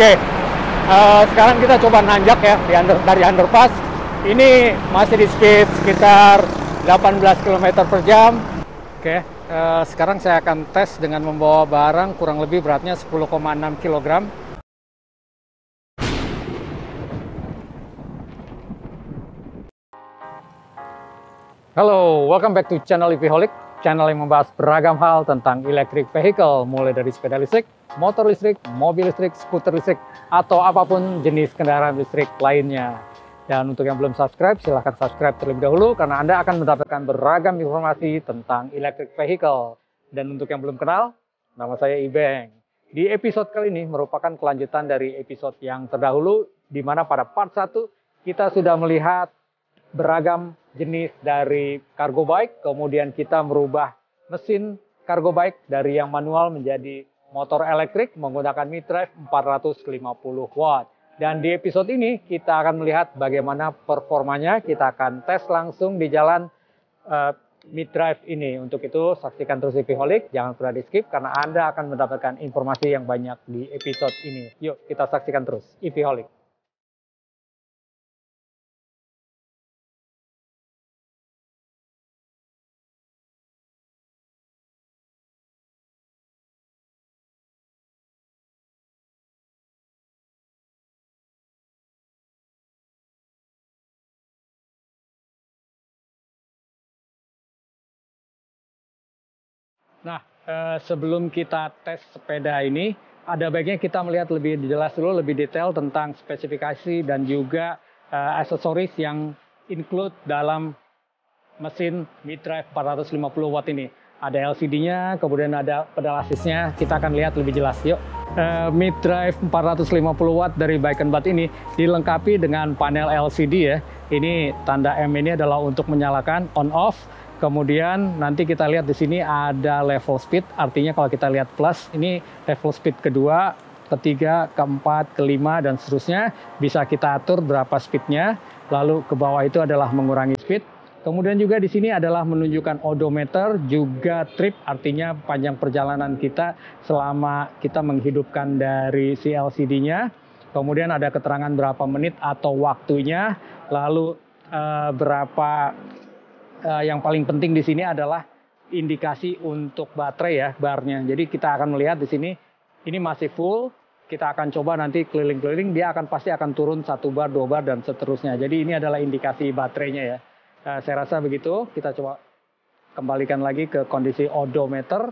Oke, sekarang kita coba nanjak ya dari underpass. Ini masih di speed sekitar 18 km per jam. Oke, sekarang saya akan tes dengan membawa barang kurang lebih beratnya 10,6 kg. Halo, welcome back to channel EVholic, channel yang membahas beragam hal tentang electric vehicle, mulai dari sepeda listrik, motor listrik, mobil listrik, skuter listrik, atau apapun jenis kendaraan listrik lainnya. Dan untuk yang belum subscribe, silahkan subscribe terlebih dahulu, karena Anda akan mendapatkan beragam informasi tentang electric vehicle. Dan untuk yang belum kenal, nama saya Ibeng. Di episode kali ini merupakan kelanjutan dari episode yang terdahulu, di mana pada part 1 kita sudah melihat beragam jenis dari cargo bike, kemudian kita merubah mesin cargo bike dari yang manual menjadi motor elektrik menggunakan mid-drive 450 watt. Dan di episode ini kita akan melihat bagaimana performanya, kita akan tes langsung di jalan mid-drive ini. Untuk itu saksikan terus EVholic, jangan pernah di skip karena Anda akan mendapatkan informasi yang banyak di episode ini. Yuk kita saksikan terus EVholic. Nah, sebelum kita tes sepeda ini, ada baiknya kita melihat lebih jelas dulu, lebih detail tentang spesifikasi dan juga aksesoris yang include dalam mesin mid-drive 450 watt ini. Ada LCD-nya, kemudian ada pedal assist-nya, kita akan lihat lebih jelas. Yuk, mid-drive 450 watt dari Bike & Butt ini dilengkapi dengan panel LCD ya. Ini tanda M ini adalah untuk menyalakan on-off. Kemudian nanti kita lihat di sini ada level speed, artinya kalau kita lihat plus, ini level speed kedua, ketiga, keempat, kelima, dan seterusnya. Bisa kita atur berapa speednya, lalu ke bawah itu adalah mengurangi speed. Kemudian juga di sini adalah menunjukkan odometer, juga trip, artinya panjang perjalanan kita selama kita menghidupkan dari si LCD-nya. Kemudian ada keterangan berapa menit atau waktunya, lalu berapa. Yang paling penting di sini adalah indikasi untuk baterai ya, barnya. Jadi kita akan melihat di sini, ini masih full. Kita akan coba nanti keliling-keliling, dia pasti akan turun 1 bar, 2 bar, dan seterusnya. Jadi ini adalah indikasi baterainya ya. Saya rasa begitu. Kita coba kembalikan lagi ke kondisi odometer.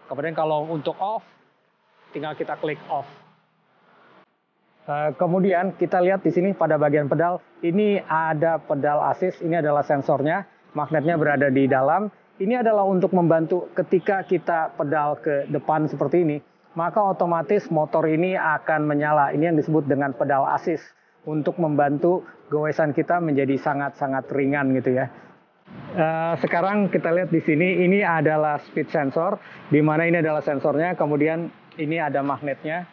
Kemudian kalau untuk off, tinggal kita klik off. Kemudian kita lihat di sini pada bagian pedal, ini ada pedal assist, ini adalah sensornya. Magnetnya berada di dalam. Ini adalah untuk membantu ketika kita pedal ke depan seperti ini, maka otomatis motor ini akan menyala. Ini yang disebut dengan pedal assist, untuk membantu goesan kita menjadi sangat-sangat ringan gitu ya. Sekarang kita lihat di sini, ini adalah speed sensor, di mana ini adalah sensornya, kemudian ini ada magnetnya.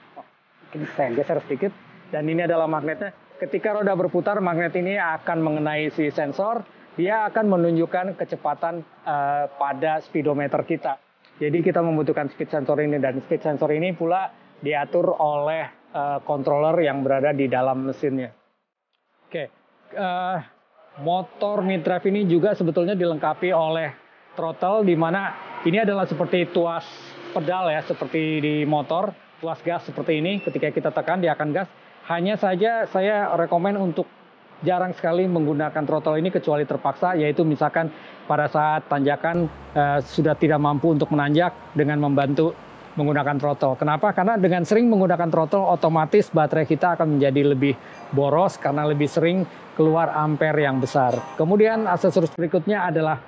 Ini saya geser sedikit, dan ini adalah magnetnya. Ketika roda berputar, magnet ini akan mengenai si sensor. Dia akan menunjukkan kecepatan pada speedometer kita. Jadi kita membutuhkan speed sensor ini, dan speed sensor ini pula diatur oleh controller yang berada di dalam mesinnya. Oke, motor mid-drive ini juga sebetulnya dilengkapi oleh throttle, di mana ini adalah seperti tuas pedal ya, seperti di motor, tuas gas seperti ini. Ketika kita tekan, dia akan gas. Hanya saja saya rekomen untuk jarang sekali menggunakan throttle ini kecuali terpaksa, yaitu misalkan pada saat tanjakan sudah tidak mampu untuk menanjak dengan membantu menggunakan throttle. Kenapa? Karena dengan sering menggunakan throttle, otomatis baterai kita akan menjadi lebih boros karena lebih sering keluar ampere yang besar. Kemudian aksesoris berikutnya adalah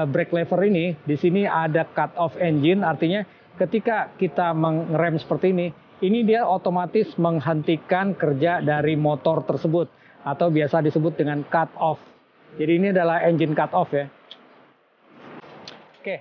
brake lever ini. Di sini ada cut off engine, artinya ketika kita mengerem seperti ini dia otomatis menghentikan kerja dari motor tersebut, atau biasa disebut dengan cut off. Jadi ini adalah engine cut off ya. Oke,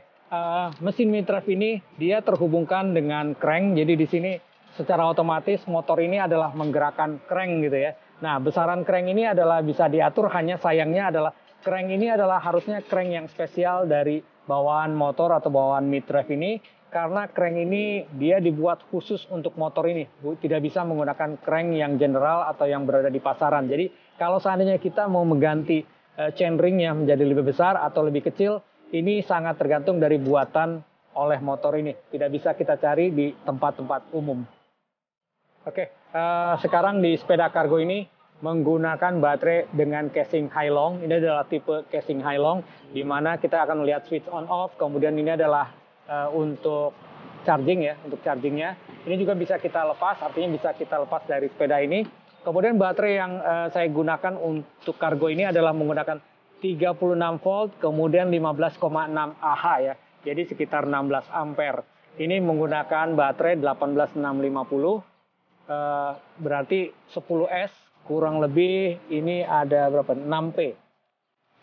mesin mid-drive ini dia terhubungkan dengan crank. Jadi di sini secara otomatis motor ini adalah menggerakkan crank gitu ya. Nah, besaran crank ini adalah bisa diatur, hanya sayangnya adalah crank ini adalah harusnya crank yang spesial dari bawaan motor atau bawaan mid-drive ini. karena crank ini dia dibuat khusus untuk motor ini, tidak bisa menggunakan crank yang general atau yang berada di pasaran. Jadi kalau seandainya kita mau mengganti chainringnya menjadi lebih besar atau lebih kecil, ini sangat tergantung dari buatan oleh motor ini. Tidak bisa kita cari di tempat-tempat umum. Oke, sekarang di sepeda kargo ini menggunakan baterai dengan casing Hailong. Ini adalah tipe casing Hailong, di mana kita akan melihat switch on off. Kemudian ini adalah untuk charging ya, untuk chargingnya. Ini juga bisa kita lepas, artinya bisa kita lepas dari sepeda ini. Kemudian baterai yang saya gunakan untuk kargo ini adalah menggunakan 36 volt, kemudian 15,6 Ah ya. Jadi sekitar 16 ampere. Ini menggunakan baterai 18650. Berarti 10S kurang lebih ini ada berapa? 6P.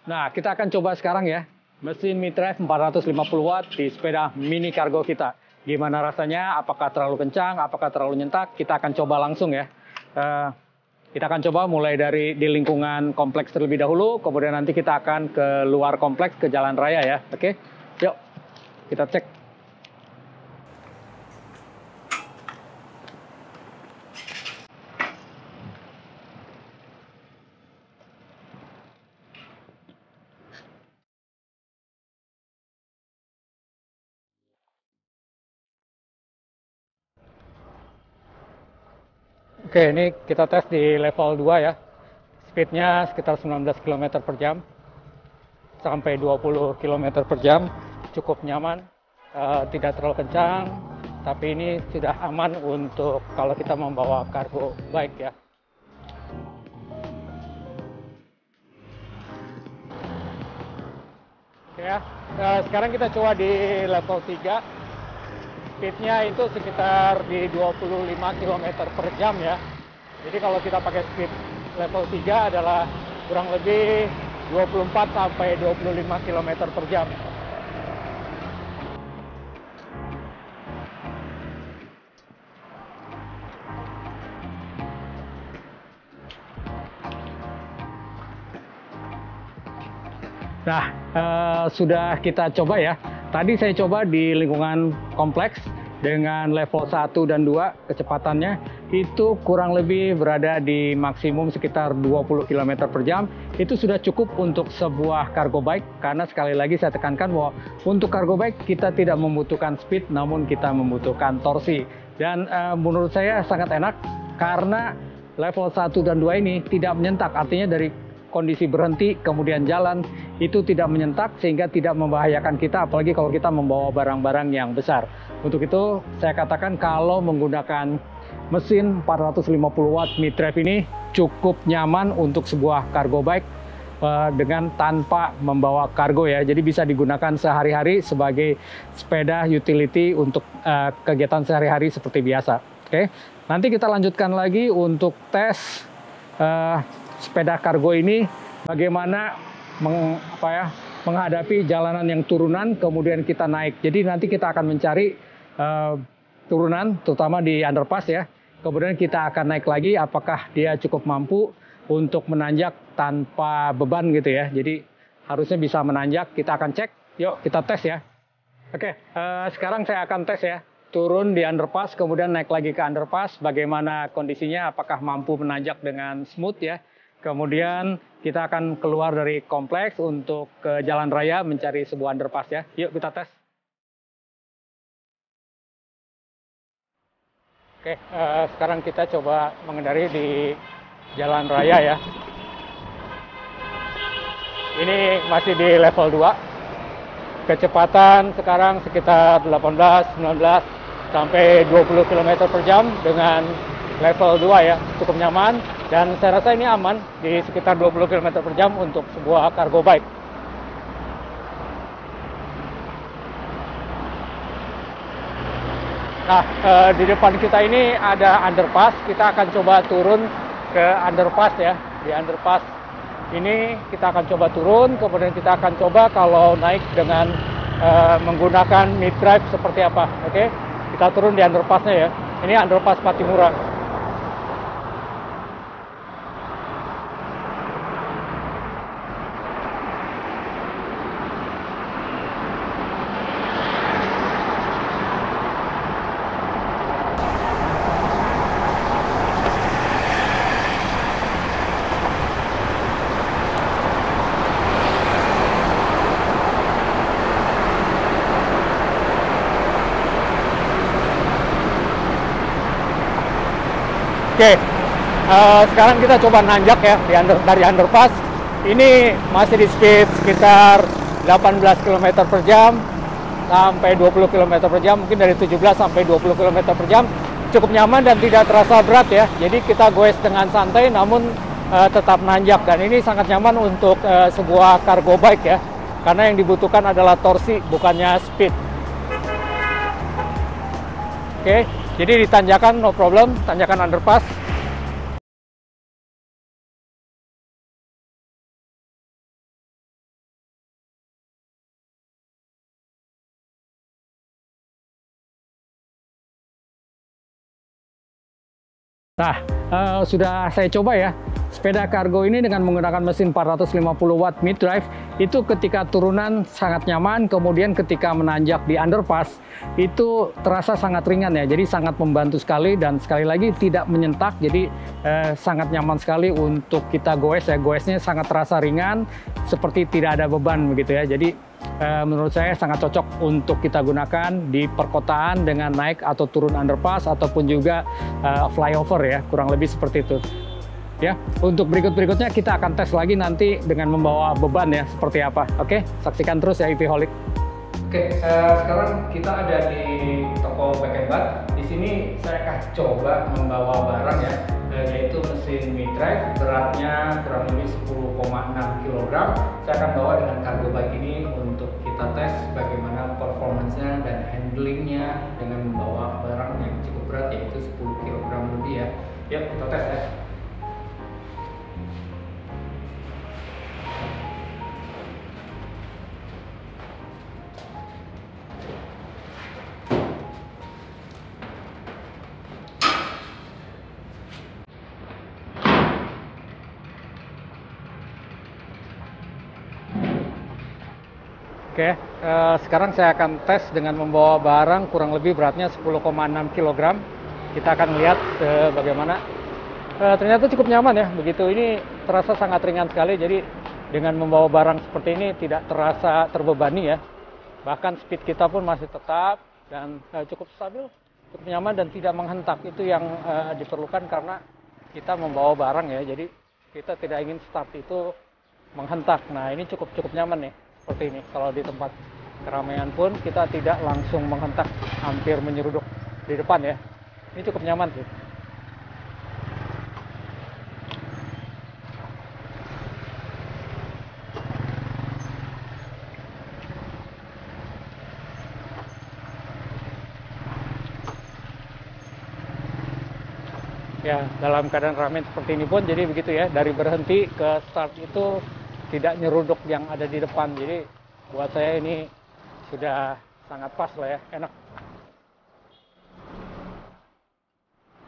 Nah, kita akan coba sekarang ya. Mesin mid-drive 450 watt di sepeda mini kargo kita. Gimana rasanya? Apakah terlalu kencang? Apakah terlalu nyentak? Kita akan coba langsung ya. Kita akan coba mulai dari di lingkungan kompleks terlebih dahulu. Kemudian nanti kita akan ke luar kompleks, ke jalan raya ya. Oke, yuk kita cek. Oke, ini kita tes di level 2 ya. Speednya sekitar 19 km per jam sampai 20 km per jam. Cukup nyaman, tidak terlalu kencang, tapi ini sudah aman untuk kalau kita membawa kargo bike ya. Oke ya, sekarang kita coba di level 3. Speednya itu sekitar di 25 km per jam ya. Jadi kalau kita pakai speed level 3 adalah kurang lebih 24 sampai 25 km per jam. Nah, sudah kita coba ya. Tadi saya coba di lingkungan kompleks dengan level 1 dan 2 kecepatannya itu kurang lebih berada di maksimum sekitar 20 km per jam. Itu sudah cukup untuk sebuah cargo bike, karena sekali lagi saya tekankan bahwa untuk cargo bike kita tidak membutuhkan speed, namun kita membutuhkan torsi. Dan menurut saya sangat enak karena level 1 dan 2 ini tidak menyentak, artinya dari kondisi berhenti kemudian jalan itu tidak menyentak sehingga tidak membahayakan kita, apalagi kalau kita membawa barang-barang yang besar. Untuk itu saya katakan kalau menggunakan mesin 450 watt mid-drive ini cukup nyaman untuk sebuah cargo bike dengan tanpa membawa kargo ya. Jadi bisa digunakan sehari-hari sebagai sepeda utility untuk kegiatan sehari-hari seperti biasa. Oke, nanti kita lanjutkan lagi untuk tes sepeda kargo ini bagaimana menghadapi jalanan yang turunan kemudian kita naik. Jadi nanti kita akan mencari turunan terutama di underpass ya. Kemudian kita akan naik lagi apakah dia cukup mampu untuk menanjak tanpa beban gitu ya. Jadi harusnya bisa menanjak. Kita akan cek. Yuk kita tes ya. Oke, sekarang saya akan tes ya. Turun di underpass kemudian naik lagi ke underpass. Bagaimana kondisinya? Apakah mampu menanjak dengan smooth ya? Kemudian kita akan keluar dari kompleks untuk ke jalan raya mencari sebuah underpass ya. Yuk kita tes. Oke, sekarang kita coba mengendari di jalan raya ya. Ini masih di level 2. Kecepatan sekarang sekitar 18, 19 sampai 20 km per jam dengan level 2 ya. Cukup nyaman dan saya rasa ini aman di sekitar 20 km per jam untuk sebuah cargo bike. Nah, di depan kita ini ada underpass. Kita akan coba turun ke underpass ya. Di underpass ini kita akan coba turun, kemudian kita akan coba kalau naik dengan menggunakan mid drive seperti apa. Oke, kita turun di underpassnya ya. Ini underpass Patimura. Oke, sekarang kita coba nanjak ya dari underpass. Ini masih di speed sekitar 18 km per jam sampai 20 km per jam, mungkin dari 17 sampai 20 km per jam. Cukup nyaman dan tidak terasa berat ya. Jadi kita goes dengan santai namun tetap nanjak, dan ini sangat nyaman untuk sebuah cargo bike ya. Karena yang dibutuhkan adalah torsi, bukannya speed. Oke, jadi di tanjakan no problem, tanjakan underpass. Nah, sudah saya coba ya, sepeda kargo ini dengan menggunakan mesin 450 watt mid drive, itu ketika turunan sangat nyaman, kemudian ketika menanjak di underpass, itu terasa sangat ringan ya, jadi sangat membantu sekali, dan sekali lagi tidak menyentak, jadi sangat nyaman sekali untuk kita goes ya, goesnya sangat terasa ringan, seperti tidak ada beban begitu ya, jadi menurut saya sangat cocok untuk kita gunakan di perkotaan dengan naik atau turun underpass ataupun juga flyover ya, kurang lebih seperti itu. Ya, untuk berikutnya kita akan tes lagi nanti dengan membawa beban ya, seperti apa. Oke, saksikan terus ya EVholic. Oke, sekarang kita ada di toko Back & Bud. Di sini saya akan coba membawa barang ya, yaitu mesin mid drive, beratnya kurang lebih 10,6 kg. Saya akan bawa dengan cargo bike ini untuk kita tes bagaimana performanya dan handlingnya dengan membawa barang yang cukup berat, yaitu 10 kg lebih ya. Yuk kita tes ya. Oke, sekarang saya akan tes dengan membawa barang kurang lebih beratnya 10,6 kg. Kita akan lihat bagaimana. Ternyata cukup nyaman ya, begitu ini terasa sangat ringan sekali. Jadi dengan membawa barang seperti ini tidak terasa terbebani ya. Bahkan speed kita pun masih tetap dan cukup stabil, cukup nyaman dan tidak menghentak. Itu yang diperlukan karena kita membawa barang ya. Jadi kita tidak ingin start itu menghentak. Nah ini cukup nyaman nih. Seperti ini, kalau di tempat keramaian pun kita tidak langsung menghentak, hampir menyeruduk di depan ya. Ini cukup nyaman sih. Ya, dalam keadaan ramai seperti ini pun jadi begitu ya, dari berhenti ke start itu tidak nyeruduk yang ada di depan. Jadi buat saya ini sudah sangat pas lah ya, enak.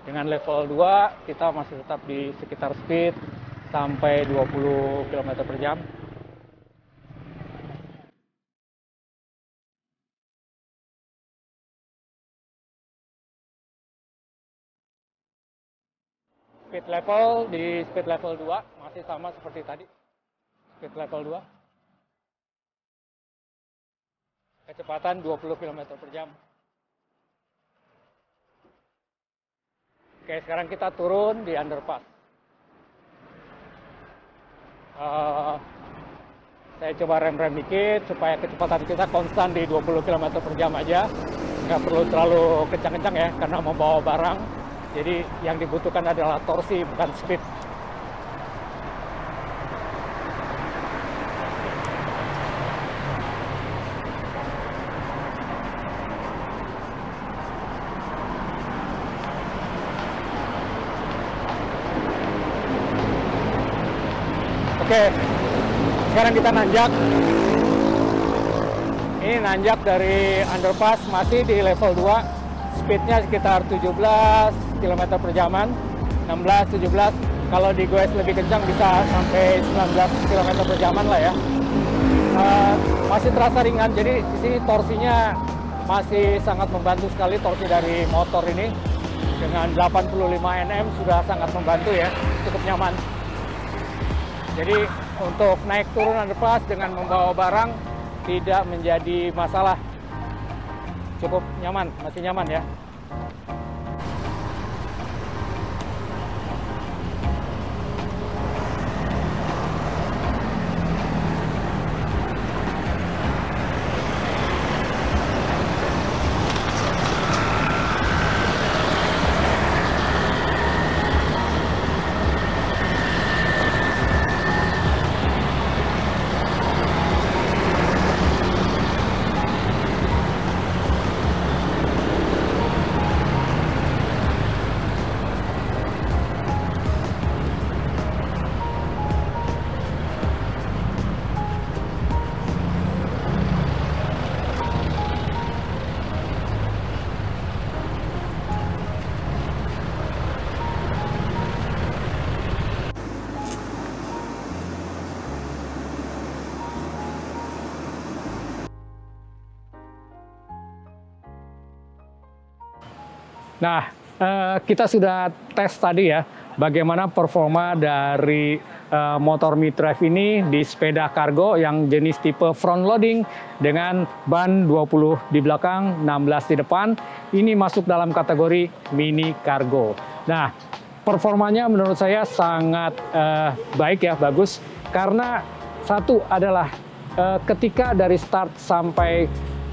Dengan level 2 kita masih tetap di sekitar speed sampai 20 km per jam. Speed level di speed level 2 masih sama seperti tadi. Speed level 2. Kecepatan 20 km per jam. Oke, sekarang kita turun di underpass. Saya coba rem dikit supaya kecepatan kita konstan di 20 km per jam aja. Nggak perlu terlalu kencang-kencang ya, karena membawa barang. Jadi yang dibutuhkan adalah torsi, bukan speed. Oke, sekarang kita nanjak. Ini nanjak dari underpass, masih di level 2. Speednya sekitar 17 km per jaman, 16-17. Kalau di goes lebih kencang bisa sampai 19 km per jaman lah ya. Masih terasa ringan, jadi di sini torsinya masih sangat membantu sekali. Torsi dari motor ini dengan 85 Nm sudah sangat membantu ya, cukup nyaman. Jadi untuk naik turun underpass dengan membawa barang tidak menjadi masalah. Cukup nyaman, masih nyaman ya. Nah, kita sudah tes tadi ya, bagaimana performa dari motor mid-drive ini di sepeda kargo yang jenis tipe front loading dengan ban 20 di belakang, 16 di depan. Ini masuk dalam kategori mini kargo. Nah, performanya menurut saya sangat baik ya, bagus. Karena satu adalah ketika dari start sampai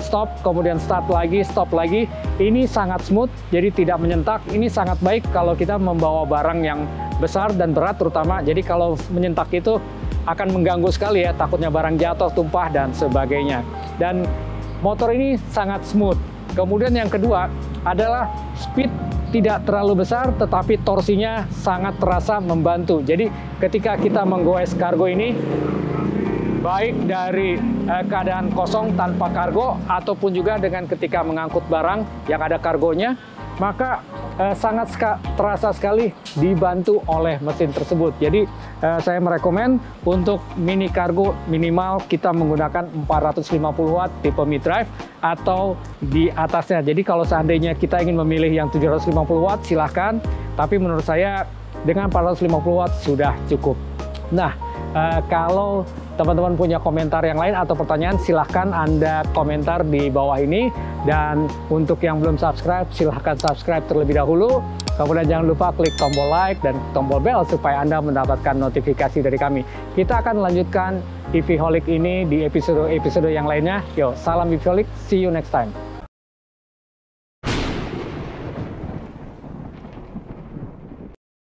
stop, kemudian start lagi, stop lagi, ini sangat smooth, jadi tidak menyentak. Ini sangat baik kalau kita membawa barang yang besar dan berat terutama. Jadi kalau menyentak itu akan mengganggu sekali ya, takutnya barang jatuh, tumpah, dan sebagainya. Dan motor ini sangat smooth. Kemudian yang kedua adalah speed tidak terlalu besar, tetapi torsinya sangat terasa membantu. Jadi ketika kita menggoes kargo ini, baik dari keadaan kosong tanpa kargo ataupun juga dengan ketika mengangkut barang yang ada kargonya, maka sangat terasa sekali dibantu oleh mesin tersebut. Jadi saya merekomen untuk mini kargo minimal kita menggunakan 450 watt tipe mid-drive atau di atasnya. Jadi kalau seandainya kita ingin memilih yang 750 watt silahkan, tapi menurut saya dengan 450 watt sudah cukup. Nah, kalau teman-teman punya komentar yang lain atau pertanyaan, silahkan Anda komentar di bawah ini. Dan untuk yang belum subscribe, silahkan subscribe terlebih dahulu. Kemudian jangan lupa klik tombol like dan tombol bell supaya Anda mendapatkan notifikasi dari kami. Kita akan lanjutkan EVholic ini di episode-episode yang lainnya. Yo, salam EVholic, see you next time.